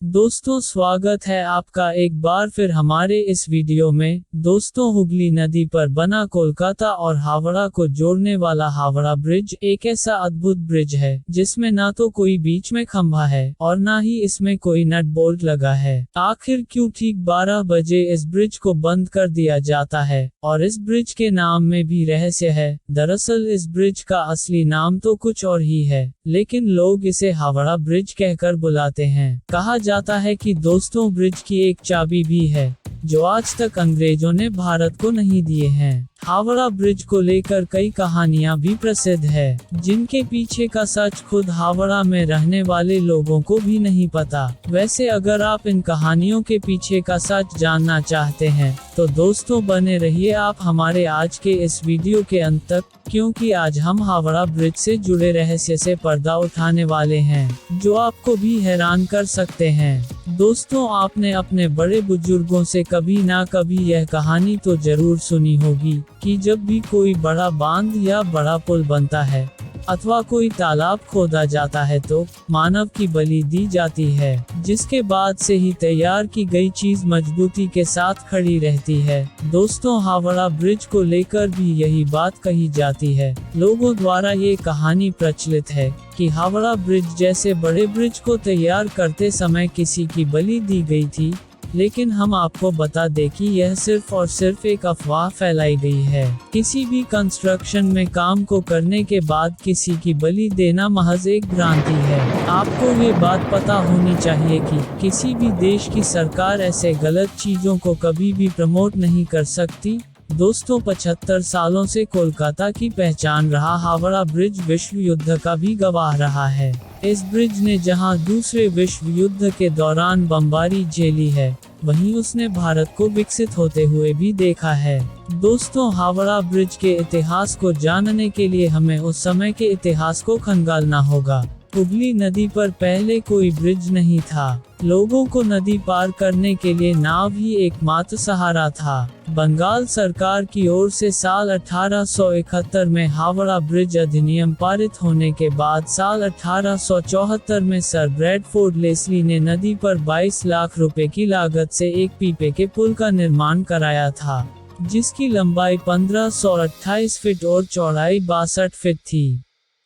दोस्तों स्वागत है आपका एक बार फिर हमारे इस वीडियो में। दोस्तों हुगली नदी पर बना कोलकाता और हावड़ा को जोड़ने वाला हावड़ा ब्रिज एक ऐसा अद्भुत ब्रिज है जिसमें ना तो कोई बीच में खंभा है और ना ही इसमें कोई नट बोल्ट लगा है। आखिर क्यों ठीक 12 बजे इस ब्रिज को बंद कर दिया जाता है और इस ब्रिज के नाम में भी रहस्य है। दरअसल इस ब्रिज का असली नाम तो कुछ और ही है, लेकिन लोग इसे हावड़ा ब्रिज कहकर बुलाते हैं। कहा जाता है कि दोस्तों ब्रिज की एक चाबी भी है जो आज तक अंग्रेजों ने भारत को नहीं दिए हैं। हावड़ा ब्रिज को लेकर कई कहानियां भी प्रसिद्ध है जिनके पीछे का सच खुद हावड़ा में रहने वाले लोगों को भी नहीं पता। वैसे अगर आप इन कहानियों के पीछे का सच जानना चाहते हैं तो दोस्तों बने रहिए आप हमारे आज के इस वीडियो के अंत तक, क्योंकि आज हम हावड़ा ब्रिज से जुड़े रहस्य से पर्दा उठाने वाले हैं जो आपको भी हैरान कर सकते हैं। दोस्तों आपने अपने बड़े बुजुर्गों से कभी ना कभी यह कहानी तो जरूर सुनी होगी कि जब भी कोई बड़ा बांध या बड़ा पुल बनता है अथवा कोई तालाब खोदा जाता है तो मानव की बलि दी जाती है, जिसके बाद से ही तैयार की गई चीज मजबूती के साथ खड़ी रहती है। दोस्तों हावड़ा ब्रिज को लेकर भी यही बात कही जाती है। लोगों द्वारा ये कहानी प्रचलित है कि हावड़ा ब्रिज जैसे बड़े ब्रिज को तैयार करते समय किसी की बलि दी गई थी, लेकिन हम आपको बता दें कि यह सिर्फ और सिर्फ एक अफवाह फैलाई गई है। किसी भी कंस्ट्रक्शन में काम को करने के बाद किसी की बलि देना महज एक भ्रांति है। आपको ये बात पता होनी चाहिए कि किसी भी देश की सरकार ऐसे गलत चीजों को कभी भी प्रमोट नहीं कर सकती। दोस्तों 75 सालों से कोलकाता की पहचान रहा हावड़ा ब्रिज विश्व युद्ध का भी गवाह रहा है। इस ब्रिज ने जहां दूसरे विश्व युद्ध के दौरान बमबारी झेली है, वहीं उसने भारत को विकसित होते हुए भी देखा है। दोस्तों हावड़ा ब्रिज के इतिहास को जानने के लिए हमें उस समय के इतिहास को खंगालना होगा। हुगली नदी पर पहले कोई ब्रिज नहीं था। लोगों को नदी पार करने के लिए नाव ही एकमात्र सहारा था। बंगाल सरकार की ओर से साल 1871 में हावड़ा ब्रिज अधिनियम पारित होने के बाद साल 1874 में सर ब्रैडफोर्ड लेस्ली ने नदी पर 22 लाख रुपए की लागत से एक पीपे के पुल का निर्माण कराया था, जिसकी लंबाई 1528 फीट और चौड़ाई 62 फीट थी।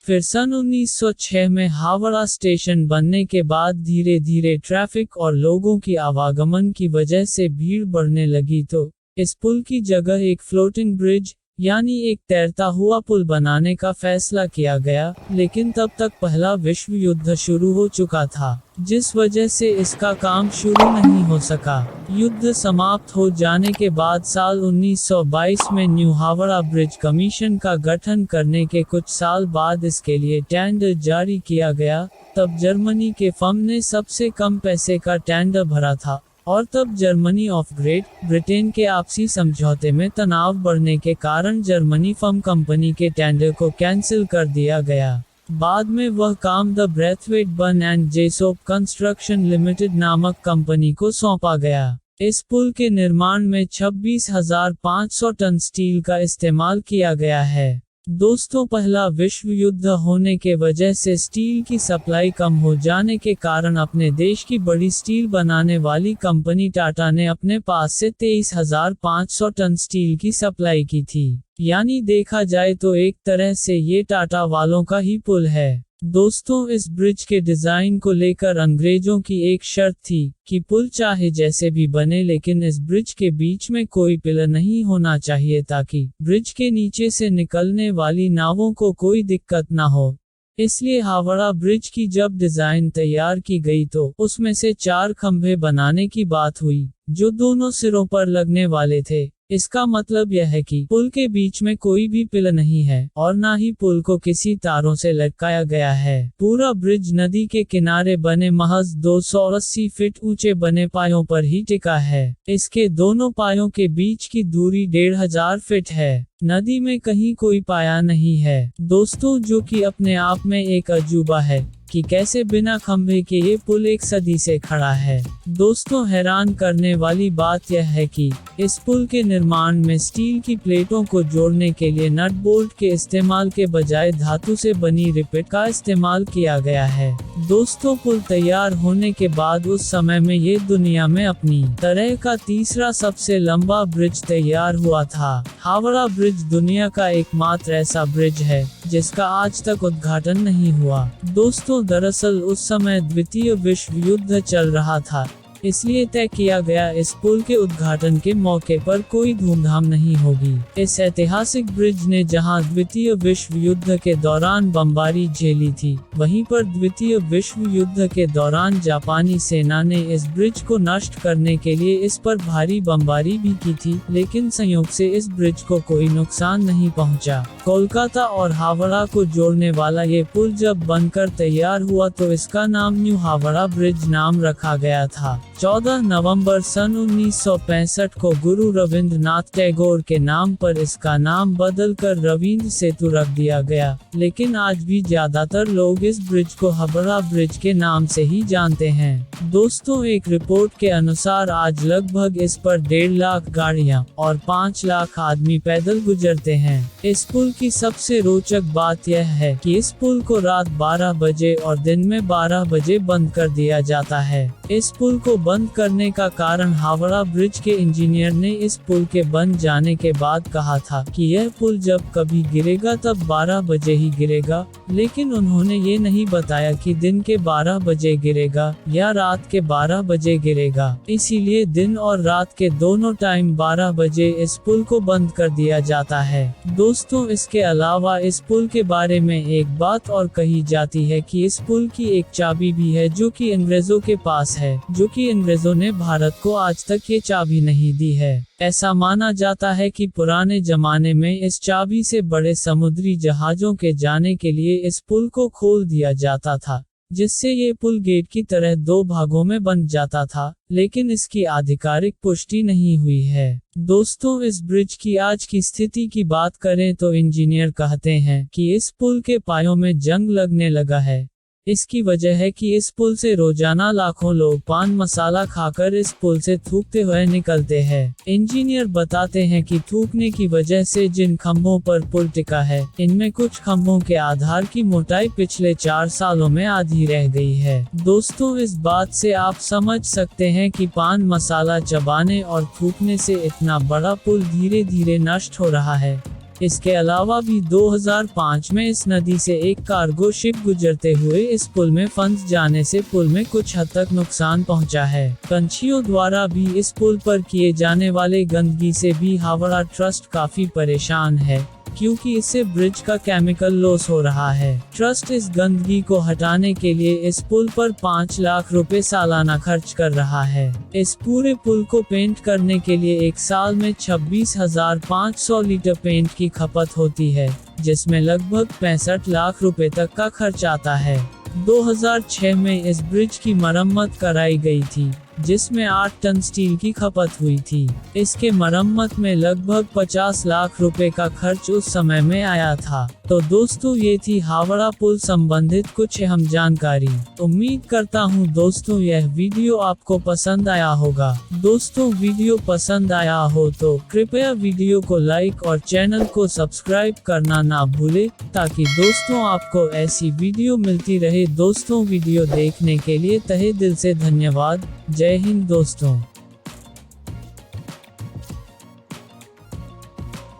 फिर सन 1906 में हावड़ा स्टेशन बनने के बाद धीरे धीरे ट्रैफिक और लोगों की आवागमन की वजह से भीड़ बढ़ने लगी तो इस पुल की जगह एक फ्लोटिंग ब्रिज यानी एक तैरता हुआ पुल बनाने का फैसला किया गया, लेकिन तब तक पहला विश्व युद्ध शुरू हो चुका था, जिस वजह से इसका काम शुरू नहीं हो सका। युद्ध समाप्त हो जाने के बाद साल 1922 में न्यू हावड़ा ब्रिज कमीशन का गठन करने के कुछ साल बाद इसके लिए टेंडर जारी किया गया। तब जर्मनी के फर्म ने सबसे कम पैसे का टेंडर भरा था और तब जर्मनी ऑफ ग्रेट ब्रिटेन के आपसी समझौते में तनाव बढ़ने के कारण जर्मनी फर्म कंपनी के टेंडर को कैंसिल कर दिया गया। बाद में वह काम the Braithwaite Burn and Jessop Construction Limited नामक कंपनी को सौंपा गया। इस पुल के निर्माण में 26,500 टन स्टील का इस्तेमाल किया गया है। दोस्तों पहला विश्व युद्ध होने के वजह से स्टील की सप्लाई कम हो जाने के कारण अपने देश की बड़ी स्टील बनाने वाली कंपनी टाटा ने अपने पास से 23,500 टन स्टील की सप्लाई की थी। यानी देखा जाए तो एक तरह से ये टाटा वालों का ही पुल है। दोस्तों इस ब्रिज के डिजाइन को लेकर अंग्रेजों की एक शर्त थी कि पुल चाहे जैसे भी बने लेकिन इस ब्रिज के बीच में कोई पिलर नहीं होना चाहिए ताकि ब्रिज के नीचे से निकलने वाली नावों को कोई दिक्कत ना हो। इसलिए हावड़ा ब्रिज की जब डिजाइन तैयार की गई तो उसमें से 4 खंभे बनाने की बात हुई जो दोनों सिरों पर लगने वाले थे। इसका मतलब यह है कि पुल के बीच में कोई भी पिलर नहीं है और ना ही पुल को किसी तारों से लटकाया गया है। पूरा ब्रिज नदी के किनारे बने महज 280 फीट ऊंचे बने पायों पर ही टिका है। इसके दोनों पायों के बीच की दूरी 1500 फीट है। नदी में कहीं कोई पाया नहीं है दोस्तों, जो कि अपने आप में एक अजूबा है कि कैसे बिना खंभे के ये पुल एक सदी से खड़ा है। दोस्तों, हैरान करने वाली बात यह है कि इस पुल के निर्माण में स्टील की प्लेटों को जोड़ने के लिए नट बोल्ट के इस्तेमाल के बजाय धातु से बनी रिवेट का इस्तेमाल किया गया है। दोस्तों, पुल तैयार होने के बाद उस समय में ये दुनिया में अपनी तरह का तीसरा सबसे लंबा ब्रिज तैयार हुआ था। हावड़ा ब्रिज दुनिया का एकमात्र ऐसा ब्रिज है जिसका आज तक उद्घाटन नहीं हुआ। दोस्तों, दरअसल उस समय द्वितीय विश्व युद्ध चल रहा था, इसलिए तय किया गया इस पुल के उद्घाटन के मौके पर कोई धूमधाम नहीं होगी। इस ऐतिहासिक ब्रिज ने जहां द्वितीय विश्व युद्ध के दौरान बमबारी झेली थी, वहीं पर द्वितीय विश्व युद्ध के दौरान जापानी सेना ने इस ब्रिज को नष्ट करने के लिए इस पर भारी बमबारी भी की थी, लेकिन संयोग से इस ब्रिज को कोई नुकसान नहीं पहुंचा। कोलकाता और हावड़ा को जोड़ने वाला ये पुल जब बनकर तैयार हुआ तो इसका नाम न्यू हावड़ा ब्रिज नाम रखा गया था। 14 नवंबर सन 1965 को गुरु रविंद्रनाथ टैगोर के नाम पर इसका नाम बदलकर रविंद्र सेतु रख दिया गया, लेकिन आज भी ज्यादातर लोग इस ब्रिज को हावड़ा ब्रिज के नाम से ही जानते हैं। दोस्तों, एक रिपोर्ट के अनुसार आज लगभग इस पर 1.5 लाख गाड़ियां और 5 लाख आदमी पैदल गुजरते हैं। इस पुल की सबसे रोचक बात यह है कि इस पुल को रात 12 बजे और दिन में 12 बजे बंद कर दिया जाता है। इस पुल को बंद करने का कारण हावड़ा ब्रिज के इंजीनियर ने इस पुल के बन जाने के बाद कहा था कि यह पुल जब कभी गिरेगा तब 12 बजे ही गिरेगा, लेकिन उन्होंने ये नहीं बताया कि दिन के 12 बजे गिरेगा या रात के 12 बजे गिरेगा। इसीलिए दिन और रात के दोनों टाइम 12 बजे इस पुल को बंद कर दिया जाता है। दोस्तों, इसके अलावा इस पुल के बारे में एक बात और कही जाती है कि इस पुल की एक चाबी भी है जो कि अंग्रेजों के पास है, जो कि अंग्रेजों ने भारत को आज तक ये चाबी नहीं दी है। ऐसा माना जाता है कि पुराने जमाने में इस चाबी से बड़े समुद्री जहाजों के जाने के लिए इस पुल को खोल दिया जाता था, जिससे ये पुल गेट की तरह 2 भागों में बन जाता था, लेकिन इसकी आधिकारिक पुष्टि नहीं हुई है। दोस्तों, इस ब्रिज की आज की स्थिति की बात करें तो इंजीनियर कहते हैं कि इस पुल के पायों में जंग लगने लगा है। इसकी वजह है कि इस पुल से रोजाना लाखों लोग पान मसाला खाकर इस पुल से थूकते हुए निकलते हैं। इंजीनियर बताते हैं कि थूकने की वजह से जिन खंभों पर पुल टिका है, इनमें कुछ खंभों के आधार की मोटाई पिछले 4 सालों में आधी रह गई है। दोस्तों, इस बात से आप समझ सकते हैं कि पान मसाला चबाने और थूकने से इतना बड़ा पुल धीरे धीरे नष्ट हो रहा है। इसके अलावा भी 2005 में इस नदी से एक कार्गो शिप गुजरते हुए इस पुल में फंस जाने से पुल में कुछ हद तक नुकसान पहुंचा है। पंछियों द्वारा भी इस पुल पर किए जाने वाले गंदगी से भी हावड़ा ट्रस्ट काफी परेशान है, क्योंकि इससे ब्रिज का केमिकल लॉस हो रहा है। ट्रस्ट इस गंदगी को हटाने के लिए इस पुल पर 5 लाख रुपए सालाना खर्च कर रहा है। इस पूरे पुल को पेंट करने के लिए एक साल में 26,500 लीटर पेंट की खपत होती है, जिसमें लगभग 65 लाख रुपए तक का खर्च आता है। 2006 में इस ब्रिज की मरम्मत कराई गई थी, जिसमें 8 टन स्टील की खपत हुई थी। इसके मरम्मत में लगभग 50 लाख रुपए का खर्च उस समय में आया था। तो दोस्तों, ये थी हावड़ा पुल संबंधित कुछ अहम जानकारी। उम्मीद करता हूँ दोस्तों यह वीडियो आपको पसंद आया होगा। दोस्तों, वीडियो पसंद आया हो तो कृपया वीडियो को लाइक और चैनल को सब्सक्राइब करना ना भूले, ताकि दोस्तों आपको ऐसी वीडियो मिलती रहे। दोस्तों, वीडियो देखने के लिए तहे दिल से धन्यवाद। जय हिंद दोस्तों।